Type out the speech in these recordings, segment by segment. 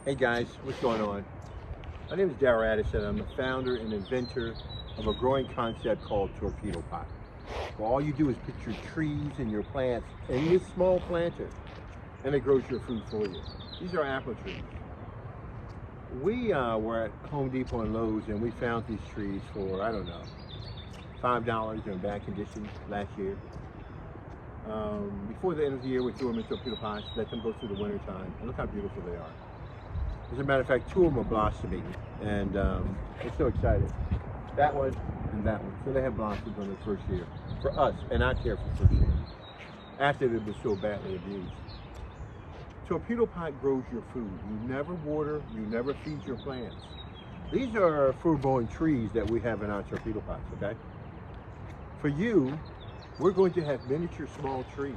Hey guys, what's going on? My name is Darrell Addison. I'm the founder and inventor of a growing concept called Torpedopot. Well, all you do is put your trees and your plants in this small planter and it grows your food for you. These are apple trees. We were at Home Depot and Lowe's and we found these trees for, I don't know, $5 in bad condition last year. Before the end of the year, we threw them in torpedo pots, let them go through the winter time, and look how beautiful they are. As a matter of fact, two of them are blossoming, and we're so excited. That one and that one. So they have blossoms on their first year for us, and I care for first year, after it was so badly abused. Torpedo pot grows your food. You never water, you never feed your plants. These are fruit-bearing trees that we have in our torpedo pots, okay? For you, we're going to have miniature small trees,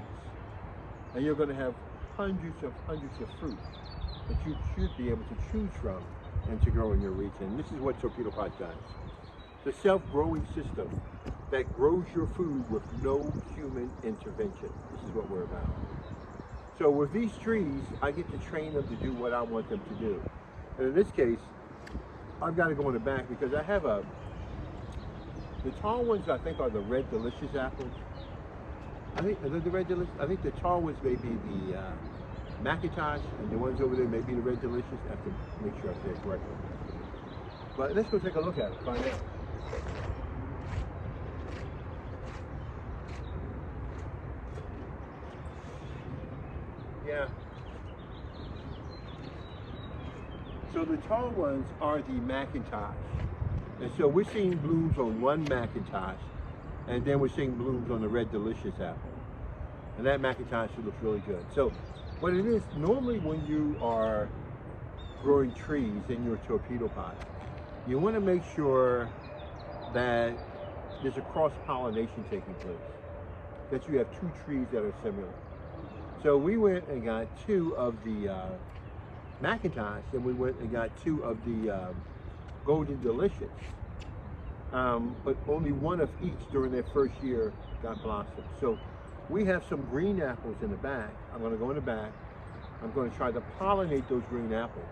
and you're going to have hundreds of fruit that you should be able to choose from and to grow in your region. This is what Torpedo Pot does. It's a self-growing system that grows your food with no human intervention. This is what we're about. So with these trees, I get to train them to do what I want them to do. And in this case, I've got to go in the back because I have the tall ones I think are the Red Delicious apples. I think, are they the Red Delicious? I think the tall ones may be the Macintosh, and the ones over there may be the Red Delicious. I have to make sure I say it correctly. But let's go take a look at it, find out. Yeah. So the tall ones are the Macintosh. And so we're seeing blooms on one Macintosh, and then we're seeing blooms on the Red Delicious apple. And that Macintosh looks really good. So what it is, normally when you are growing trees in your torpedo pot, you want to make sure that there's a cross-pollination taking place, that you have two trees that are similar. So we went and got two of the Macintosh, and we went and got two of the Golden Delicious. But only one of each during their first year got blossomed. So we have some green apples in the back. I'm going to go in the back. I'm going to try to pollinate those green apples.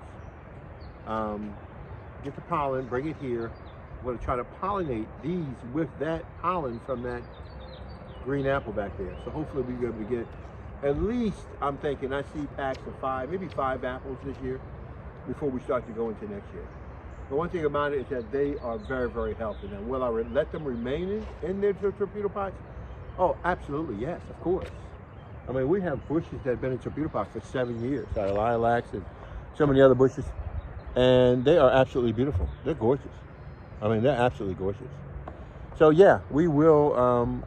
Get the pollen, bring it here. I'm going to try to pollinate these with that pollen from that green apple back there. So hopefully we'll be able to get at least, I'm thinking, I see packs of 5, maybe 5 apples this year before we start to go into next year. The one thing about it is that they are very, very healthy. Now, will I let them remain in their torpedo pots? Oh, absolutely, yes, of course. I mean, we have bushes that have been in torpedo pots for 7 years, lilacs and so many other bushes, and they are absolutely beautiful. They're gorgeous. I mean, they're absolutely gorgeous. So yeah, we will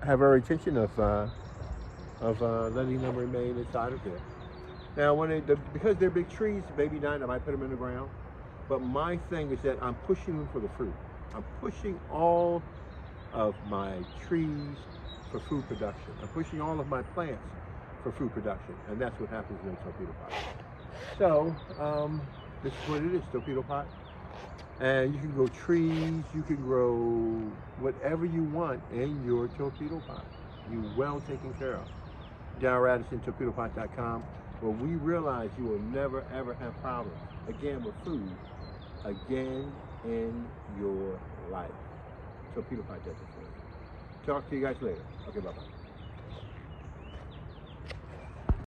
have our intention of letting them remain inside of there. Now, because they're big trees, maybe not, I might put them in the ground. But my thing is that I'm pushing them for the fruit. I'm pushing all of my trees for food production. I'm pushing all of my plants for food production. And that's what happens in a torpedo pot. So, this is what it is, torpedo pot. And you can grow trees, you can grow whatever you want in your torpedo pot. You're well taken care of. Darrell Addison, torpedopot.com, where we realize you will never ever have problems, again, with food, again in your life. Torpedo Pot does it for you. Talk to you guys later. Okay, bye-bye.